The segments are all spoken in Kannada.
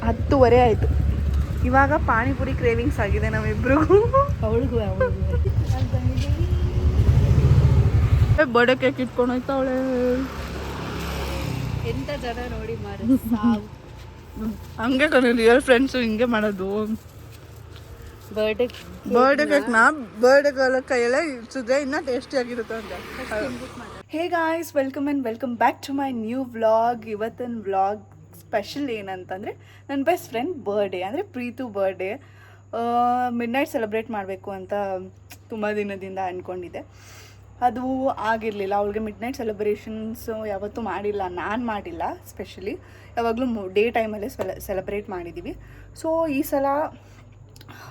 10:30 ಆಯಿತು. ಇವಾಗ ಪಾನಿಪುರಿ ಕ್ರೇವಿಂಗ್ಸ್ ಆಗಿದೆ ನಮ್ಮಿಬ್ರಿಗೂ. ಅವಳಿಗೂ ಬರ್ಡೇ ಕೇಕ್ ಇಟ್ಕೊಂಡು ಹೋಯ್ತಾ ಅವಳೆ. ಎಂತ ಜನ ನೋಡಿ ಮಾರ ಸಾವು. ಹಂಗೆ ಕಣೆ ರಿಯಲ್ ಫ್ರೆಂಡ್ಸು ಹಿಂಗೆ ಮಾಡೋದು. ಬರ್ಡೇ ಕೇಕ್ನ ಬರ್ಡೇ ಕೈಯಲ್ಲೇ ಇಡ್ಸಿದ್ರೆ ಇನ್ನೂ ಟೇಸ್ಟಿಯಾಗಿರುತ್ತೆ ಅಂತ. Hey guys, welcome back to my new vlog. ಇವತ್ತಿನ ವ್ಲಾಗ್ ಸ್ಪೆಷಲ್ ಏನಂತಂದರೆ ನನ್ನ ಬೆಸ್ಟ್ ಫ್ರೆಂಡ್ ಬರ್ಡೇ, ಅಂದರೆ ಪ್ರೀತು ಬರ್ಡೇ. ಮಿಡ್ನೈಟ್ ಸೆಲೆಬ್ರೇಟ್ ಮಾಡಬೇಕು ಅಂತ ತುಂಬ ದಿನದಿಂದ ಅಂದ್ಕೊಂಡಿದ್ದೆ. ಅದು ಆಗಿರಲಿಲ್ಲ. ಅವಳಿಗೆ ಮಿಡ್ನೈಟ್ ಸೆಲೆಬ್ರೇಷನ್ಸು ಯಾವತ್ತೂ ಮಾಡಿಲ್ಲ, ನಾನು ಮಾಡಿಲ್ಲ. ಸ್ಪೆಷಲಿ ಯಾವಾಗಲೂ ಡೇ ಟೈಮಲ್ಲೇ ಸೆಲೆಬ್ರೇಟ್ ಮಾಡಿದ್ದೀವಿ. ಸೊ ಈ ಸಲ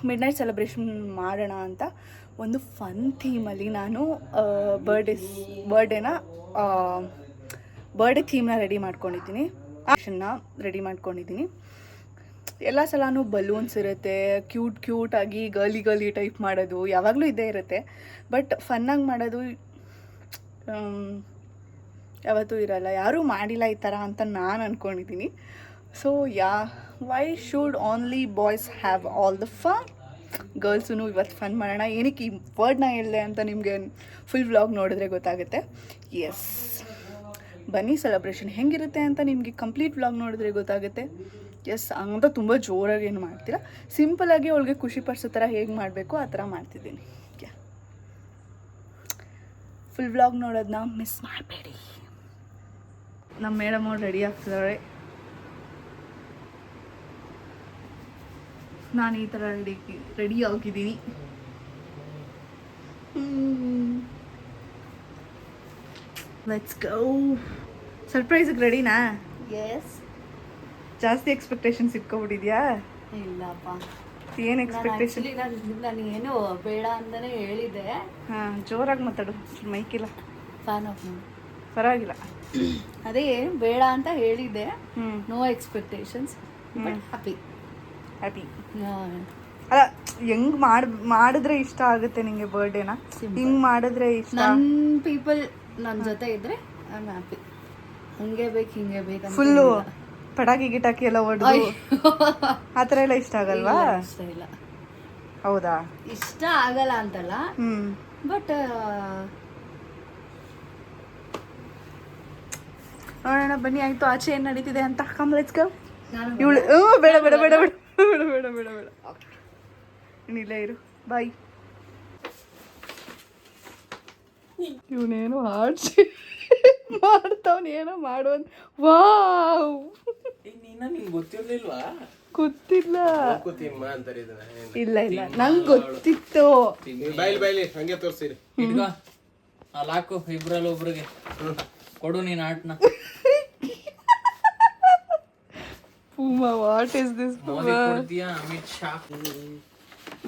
ಮಿಡ್ನೈಟ್ ಸೆಲೆಬ್ರೇಷನ್ ಮಾಡೋಣ ಅಂತ ಒಂದು ಫನ್ ಥೀಮಲ್ಲಿ ನಾನು ಬರ್ಡೇ ಥೀಮ್ನ ರೆಡಿ ಮಾಡ್ಕೊಂಡಿದ್ದೀನಿ. ರೆಡಿ ಮಾಡ್ಕೊಂಡಿದ್ದೀನಿ. ಎಲ್ಲ ಸಲನೂ ಬಲೂನ್ಸ್ ಇರುತ್ತೆ, ಕ್ಯೂಟಾಗಿ ಗರ್ಲಿ ಟೈಪ್ ಮಾಡೋದು ಯಾವಾಗಲೂ ಇದ್ದೇ ಇರುತ್ತೆ. ಬಟ್ ಫನ್ನಾಗಿ ಮಾಡೋದು ಯಾವತ್ತೂ ಇರಲ್ಲ. ಯಾರೂ ಮಾಡಿಲ್ಲ ಈ ಥರ ಅಂತ ನಾನು ಅಂದ್ಕೊಂಡಿದ್ದೀನಿ. So why should only boys have all the fun? ಗರ್ಲ್ಸೂ ಇವತ್ತು ಫನ್ ಮಾಡೋಣ. ಏನಕ್ಕೆ ಈ ವರ್ಡ್ನ ಹೇಳಿದೆ ಅಂತ ನಿಮಗೆ ಫುಲ್ ವ್ಲಾಗ್ ನೋಡಿದ್ರೆ ಗೊತ್ತಾಗುತ್ತೆ. ಎಸ್, ಬನ್ನಿ ಸೆಲೆಬ್ರೇಷನ್ ಹೆಂಗಿರುತ್ತೆ ಅಂತ ನಿಮಗೆ ಕಂಪ್ಲೀಟ್ ವ್ಲಾಗ್ ನೋಡಿದ್ರೆ ಗೊತ್ತಾಗುತ್ತೆ. ಎಸ್, ಅಂತ ತುಂಬ ಜೋರಾಗಿ ಏನು ಮಾಡ್ತೀರಾ, ಸಿಂಪಲಾಗಿ ಅವಳಿಗೆ ಖುಷಿ ಪಡಿಸೋ ಥರ ಹೇಗೆ ಮಾಡಬೇಕು ಆ ಥರ ಮಾಡ್ತಿದ್ದೀನಿ. ಫುಲ್ ವ್ಲಾಗ್ ನೋಡೋದನ್ನ ಮಿಸ್ ಮಾಡಬೇಡಿ. ನಮ್ಮ ಮೇಡಮ್ ಅವ್ರು ರೆಡಿ ಆಗ್ತಿದ್ದಾಳೆ. ನಾನು ಈ ಥರ ರೆಡಿ ಆಗಿದ್ದೀನಿ. Let's go. ಸರ್ಪ್ರೈಸಿಗೆ ರೆಡಿನಾ? ಎಸ್. ಜಾಸ್ತಿ ಎಕ್ಸ್ಪೆಕ್ಟೇಷನ್ಸ್ ಇಟ್ಕೊಬಿಟ್ಟಿದ್ಯಾ? ಇಲ್ಲಪ್ಪ, ಏನು ಎಕ್ಸ್ಪೆಕ್ಟೇಷನ್? ನಾನು ಏನು ಬೇಡ ಅಂತಾನೆ ಹೇಳಿದೆ. ಹಾಂ, ಜೋರಾಗಿ ಮಾತಾಡು, ಮೈಕಿಲ್ಲ. ಫ್ಯಾನ್ ಆಫ್ ಪರವಾಗಿಲ್ಲ. ಅದೇ ಏನು ಬೇಡ ಅಂತ ಹೇಳಿದ್ದೆ. No expectations, but happy. ಅಲ್ಲ, ಹೆಂಗ್ ಮಾಡಿದ್ರೆ ಇಷ್ಟ ಆಗುತ್ತೆ ನಿಂಗೆ ಬರ್ಡೇನ? ಹಿಂಗ್ ಮಾಡಿದ್ರೆ ಇಷ್ಟ? ನನ್ನ ಪೀಪಲ್ ನನ್ನ ಜೊತೆ ಇದ್ರೆ ಐ ಆಮ್ ಹ್ಯಾಪಿ. ಹಂಗೆ ಬೇಕು ಹಿಂಗೆ ಬೇಕು ಫುಲ್ಲು ಪಟಾಕಿ ಗಿಟಾಕಿ ಎಲ್ಲ ಹೊಡೆದು ಆ ಥರ ಎಲ್ಲ ಇಷ್ಟ ಆಗಲ್ವಾ? ಇಷ್ಟ ಇಲ್ಲ. ಹೌದಾ? ಇಷ್ಟ ಆಗಲ್ಲ ಅಂತಲ್ಲ, ಬಟ್ ನೋಡೋಣ ಬನ್ನಿ. ಆಯ್ತು, ಆಚೆ ಏನು ನಡೀತಿದೆ ಅಂತ. Come let's go. ಇವಳು ಬೇಡ ಬೇಡ ಬೇಡ ಬೇಡ ಬೇಡ ಬೇಡ ಬೇಡ ಬೇಡ ಇಲ್ಲೇ ಇರು, ಬಾಯ್. ಇವನೇನೋ ಆಡ್ಸಿ ಮಾಡ್ತಾವನೇನೋ ಮಾಡುವಂತ. ವಾವ್, ಗೊತ್ತಿಲ್ಲ. ಇಲ್ಲ ಇಲ್ಲ, ನಂಗೆ ಗೊತ್ತಿತ್ತು. ಹಾಕು ಇಬ್ರಲ್ಲಿ ಒಬ್ರಿಗೆ ಕೊಡು ನೀನ್ ಆಟ್ನ. Puma, what is this? Amit Shah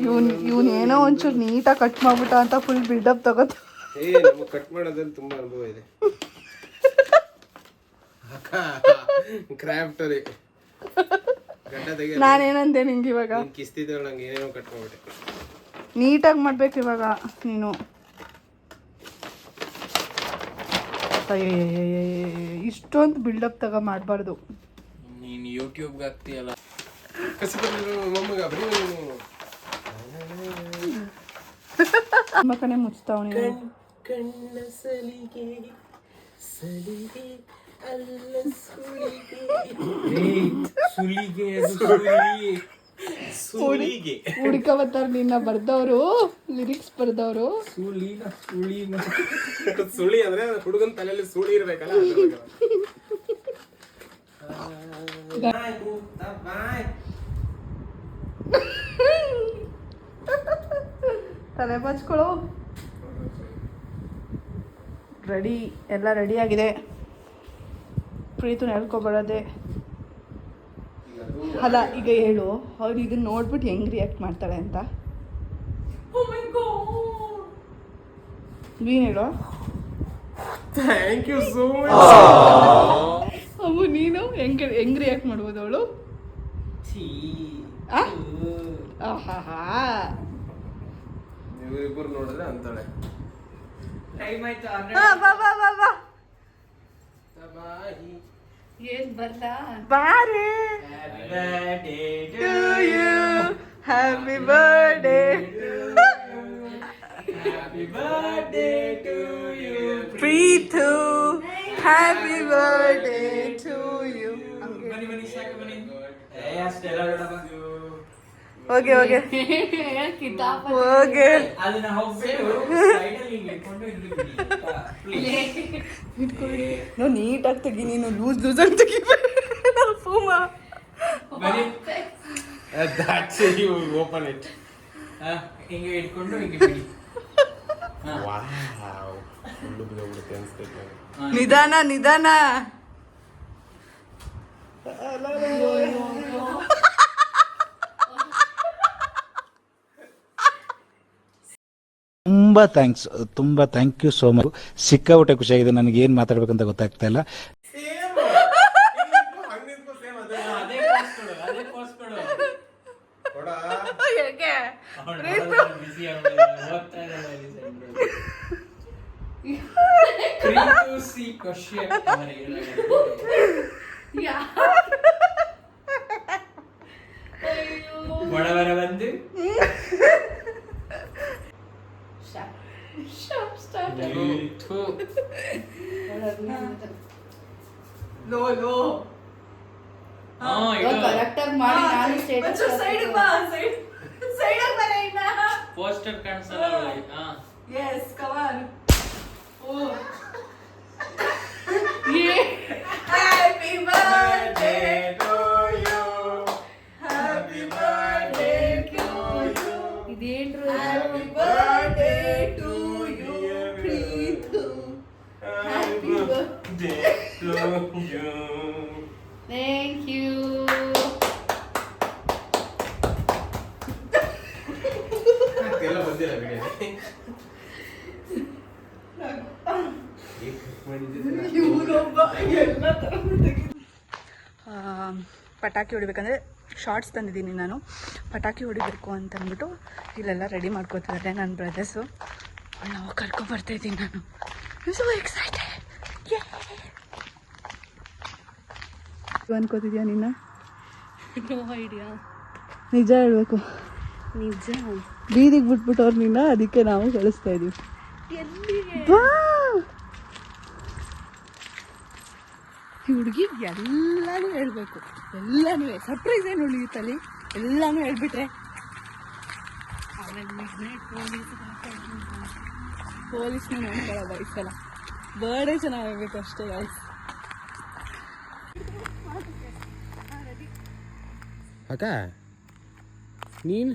ಇವನ್ ಏನೋ ಒಂಚೂರು ನೀಟಾಗಿ ಕಟ್ ಮಾಡ್ಬಿಟ್ಟ ಅಂತ ಫುಲ್ ಬಿಲ್ಡಪ್ ತಗೋತ. ಕಟ್ ಮಾಡೋದ್ರಲ್ಲಿ ತುಂಬಾ ಅನುಭವ ಇದೆ. ಕ್ರಾಫ್ಟ್ ಅಲ್ಲಿ ನಾನೇನಂದೆ ನಿಂಗೆ ಇವಾಗ? ಕಿಸ್ತಿದ್ರೆ ನಂಗೆ ಏನೇನೋ ಕಟ್ ಮಾಡ್ಬಿಟ್ಟೆ. ನೀಟಾಗಿ ಮಾಡ್ಬೇಕು ಇವಾಗ ನೀನು. ಇಷ್ಟೊಂದು ಬಿಲ್ಡಪ್ ತಗೋ ಮಾಡಬಾರ್ದು. ನೀನು ಯೂಟ್ಯೂಬ್ಗೆ ಹಾಕ್ತೀಯಲ್ಲ. ಮಕ್ಕನೇ ಮುಚ್ತಾವಣೆ. ಕಣ್ಣ ಸಲಿಗೆ ಸಲಿಗೆ ಅಲ್ಲ ಸುಲಿಗೆ ಹುಡ್ಕಬತ್ತಾರ ನಿನ್ನ ಬರ್ದವ್ರು, ಲಿರಿಕ್ಸ್ ಬರ್ದವ್ರು. ಸುಳಿ ಅಂದ್ರೆ ಹುಡುಗನ ತಲೆಯಲ್ಲಿ ಸುಳಿ ಇರ್ಬೇಕಲ್ಲ. ತಲೆ ಬಚ್ಕೊಳ್ಳೋ. ರೆಡಿ, ಎಲ್ಲ ರೆಡಿ ಆಗಿದೆ. ಪ್ರೀತು ಹೇಳ್ಕೊಬರೋದೆ. ಅಲ್ಲ, ಈಗ ಹೇಳು, ಅವ್ರು ಇದನ್ನ ನೋಡ್ಬಿಟ್ಟು ಹೆಂಗ್ ರಿಯಾಕ್ಟ್ ಮಾಡ್ತಾಳೆ ಅಂತ. ನೀನು ಹೇಳು. Thank you so much. ಅವು ನೀನು ಹೆಂಗ್ ರಿಯಾಕ್ಟ್ ಮಾಡ್ಬೋದು ಅವಳು? ಇವರಿಬ್ಬರು ನೋಡಿದ್ರೆ ಅಂತಾಳೆ. ಟೈಮ್ ಆಯ್ತು. ಬಾ ಬಾ ಬಾ ಬಾ. ಏನ್ ಬರ್ಲಾ ಬಾರೆ to you happy birthday Preetu happy birthday to you ಹೋಗಿ ಹೋಗಿ ಕಿತಾಬ್ ಹೋಗಿ ಅದನ್ನ ಹೋಗ್ಬಿಟ್ಟು ಸೈಡಲ್ಲಿ ಹಿಂಗೆ ಇಟ್ಕೊಂಡು ಇಟ್ಬಿಡಿ. ನಾವು ನೀಟಾಗಿ ತೆಗಿ ನೀನು ಲೂಸ್ ಆಗಿ ತೆಗಿಬೇಡ ಪೂಮಾ ಬನ್ನಿ. That's it, you open it. ಹಿಂಗೆ ಇಟ್ಕೊಂಡು ಹಿಂಗೆ ಬಿಡಿ. Wow. ಫುಲ್ಲು ಬಿದ್ದೋಗ್ಬಿಡುತ್ತೆ ಅನ್ಸ್ತೈತೆ. ನಿಧಾನ ನಿಧಾನ ತುಂಬ ಥ್ಯಾಂಕ್ ಯು ಸೋ ಮಚ್. ಸಿಕ್ಕಾಬಿಟ್ಟೆ ಖುಷಿಯಾಗಿದೆ. ನನಗೆ ಏನು ಮಾತಾಡ್ಬೇಕಂತ ಗೊತ್ತಾಗ್ತಾ ಇಲ್ಲ. ಅದೇ pose ಕೊಡು, ಅದೇ pose ಕೊಡು. ಹೇಗೆ ಅವ್ಳು ನೋಡೋದ್ರಲ್ಲಿ busy ಆಗ್ಬಿಟ್ಟಿದ್ದಾಳೆ, ಓದ್ತಾ ಇದ್ದಾಳೆ ಅಲ್ಲಿ ಸೈಡ್ರಲ್ಲಿ. ಪ್ರೀತಿಸಿ ಖುಷಿ ಆಗ್ತಾರೆ ಬಡವರ ಬಂದು ಥು. ಲೋ ಲೋ ಹಾ, ಇಡು. ಕರೆಕ್ಟ್ ಆಗಿ ಮಾಡಿ ನಾನು ಸ್ಟೇಟಸ್ ಪೋಸ್ಟರ್ ಕಾಣಿಸಲ್ಲ ಅವಳಿಗೆ. ಹಾ. Yes, come on. Oh. Happy birthday to you. Happy birthday to you. ಇದೇನ್ರು Happy birthday to you, Preetu. Happy birthday. Thank you ಎಲ್ಲ ಬಂದಿಲ್ಲ ಬಿಡಿ. ಪಟಾಕಿ ಹೊಡಿಬೇಕಂದ್ರೆ ಶಾರ್ಟ್ಸ್ ತಂದಿದ್ದೀನಿ ನಾನು. ಪಟಾಕಿ ಹೊಡಿಬೇಕು ಅಂತ ಅಂದ್ಬಿಟ್ಟು ಇಲ್ಲೆಲ್ಲ ರೆಡಿ ಮಾಡ್ಕೋತಿದ್ದಾರೆ ನನ್ನ ಬ್ರದರ್ಸು. ನಾವು ಕರ್ಕೊಂಬರ್ತಾಯಿದ್ದೀನಿ ನಾನು. So excited. ಅನ್ಕೋತಿದ್ಯಾ ನಿನ್ನ? ನೋ ಐಡಿಯಾ ನಿಜ ಹೇಳ್ಬೇಕು. ನಿಜ ಬೀದಿಗೆ ಬಿಟ್ಬಿಟ್ಟವ್ರು ನಿನ್ನ, ಅದಕ್ಕೆ ನಾವು ಕಳಿಸ್ತಾ ಇದೀವಿ. ಈ ಹುಡುಗಿ ಎಲ್ಲಾನು ಹೇಳ್ಬೇಕು, ಎಲ್ಲಾನು ಸರ್ಪ್ರೈಸ್ ಏನು ಉಳಿಯುತ್ತಲ್ಲಿ ಎಲ್ಲಾನು ಹೇಳ್ಬಿಟ್ರೆ ಪೊಲೀಸ್ನ ನೋಡ್ಕೊಳ್ಳೋ ಈ ಸಲ ಬರ್ಡೇ ಚೆನ್ನಾಗಾಗಬೇಕು ಅಷ್ಟೇ ಗೈಸ್. ಅಕ್ಕ ನೀನು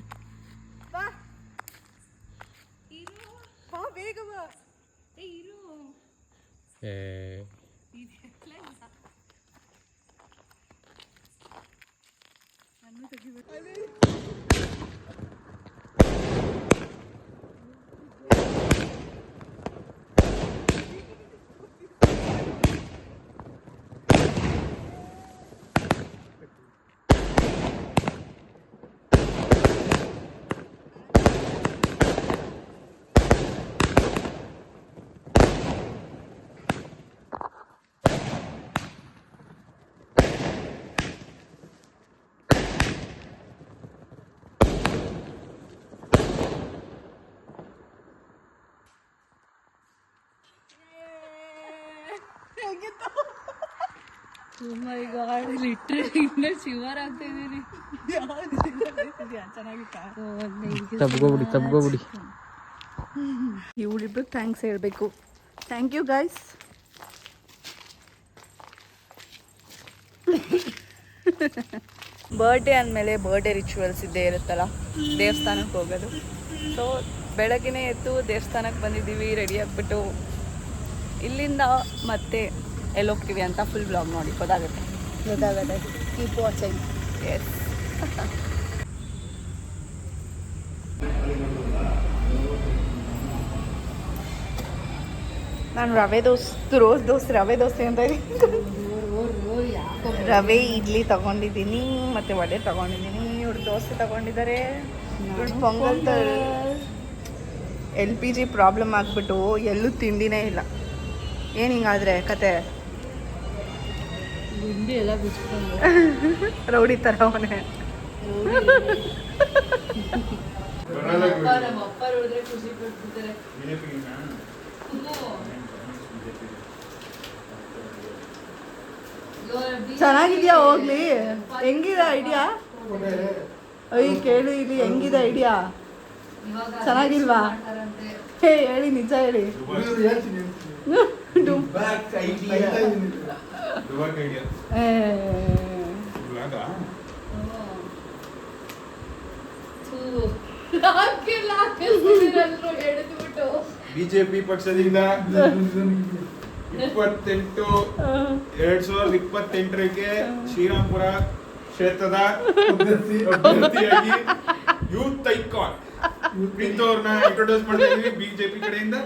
ಬೇಗ ಬಾ. ಓ ಮೈ ಗಾಡ್, ಲಿಟ್ರಲಿ ಇನ್ನ ಶಿವರ್ ಆಗ್ತಾ ಇದೀನಿ. ತಬ್ಗೋಬಿಡಿ. ಇವಳಿಬ್ರಿಗೆ ಥ್ಯಾಂಕ್ಸ್ ಹೇಳಬೇಕು. Thank you guys. ಬರ್ಡೇ ಅಂದಮೇಲೆ ಬರ್ಡೇ ರಿಚುವಲ್ಸ್ ಇದ್ದೇ ಇರುತ್ತಲ್ಲ, ದೇವಸ್ಥಾನಕ್ಕೆ ಹೋಗೋದು. ಸೊ ಬೆಳಗ್ಗೆನೇ ಎದ್ದು ದೇವಸ್ಥಾನಕ್ಕೆ ಬಂದಿದ್ದೀವಿ, ರೆಡಿ ಆಗಿಬಿಟ್ಟು ಇಲ್ಲಿಂದ ಮತ್ತೆ ಎಲ್ಲಿ ಹೋಗ್ತೀವಿ ಅಂತ ಫುಲ್ ಬ್ಲಾಗ್ ನೋಡಿ ಗೊತ್ತಾಗುತ್ತೆ. Keep watching. ಎಸ್. ನಾನು ರವೆ ದೋಸೆ ರವೆ ದೋಸೆ ಅಂತ ರವೆ ಇಡ್ಲಿ ತಗೊಂಡಿದ್ದೀನಿ, ಮತ್ತು ವಡೆ ತಗೊಂಡಿದ್ದೀನಿ. ಇವ್ರು ದೋಸೆ ತಗೊಂಡಿದ್ದಾರೆ, ಇವ್ರು ಪೊಂಗಲ್. LPG ಪ್ರಾಬ್ಲಮ್ ಆಗಿಬಿಟ್ಟು ಎಲ್ಲೂ ತಿಂಡಿನೇ ಇಲ್ಲ. ಏನು ಹಿಂಗಾದ್ರೆ ಕತೆ? ಗುಂಡಿ ಎಲ್ಲ ಬಿಚ್ಕೊಂಡು ರೌಡಿ ಥರ ಅವನೇ. ನಮ್ಮ ಅಪ್ಪ ನೋಡಿದ್ರೆ ಖುಷಿ ಪಡ್ತಿದ್ದಾರೆ. ಚೆನ್ನಾಗಿದ್ಯಾ ಹೋಗ್ಲಿ? ಹೆಂಗಿದೆ ಐಡಿಯಾ? ಅಯ್ಯ ಕೇಳಿ ಇಲ್ಲಿ ಹೆಂಗಿದೆ ಐಡಿಯಾ? ಚೆನ್ನಾಗಿಲ್ವಾ? ಹೇ ಹೇಳಿ, ನಿಜ ಹೇಳಿ. ಬಿಜೆಪಿ ಪಕ್ಷದಿಂದ 28/2028ರಿಗೆ ಶ್ರೀರಾಮ್ಪುರ ಕ್ಷೇತ್ರದ ಅಭ್ಯರ್ಥಿಯಾಗಿ ಯೂತ್ ಐಕಾನ್ ಪ್ರೀತ್ ಅವ್ರನ್ನ ಇಂಟ್ರೊಡ್ಯೂಸ್ ಮಾಡ್ತಾ ಇದೀವಿ. ಬಿಜೆಪಿ ಕಡೆಯಿಂದ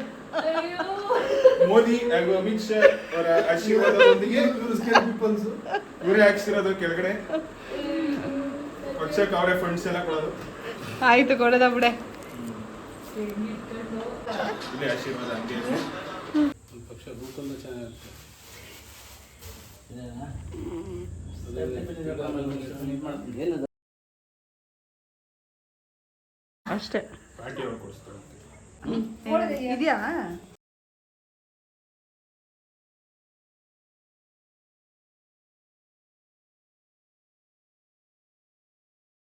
ಮೋದಿ ಹಾಗೂ ಅಮಿತ್ ಶಾ ಅವರ ಆಶೀರ್ವಾದದೊಂದಿಗೆ ಇವರೇ ಹಾಕ್ಸಿರೋದು ಕೆಳಗಡೆ ಪಕ್ಷಕ್ಕೆ ಅವರೇ ಫಂಡ್ಸ್ ಎಲ್ಲ ಕೊಡೋದು. ಆಯ್ತು, ಕೊಡದ ಬಿಡೆ. ಇಲ್ಲೇ ಆಶೀರ್ವಾದ ಹಂಗೆ ಪಕ್ಷ ರೂಪಂದ ಚೆನ್ನಾಗಿರುತ್ತೆ. ಅಷ್ಟೇ ಪಾರ್ಟಿ ಅವ್ರು ಕೊಡಿಸ್ತಾರೆ. ಇದೆಯಾ?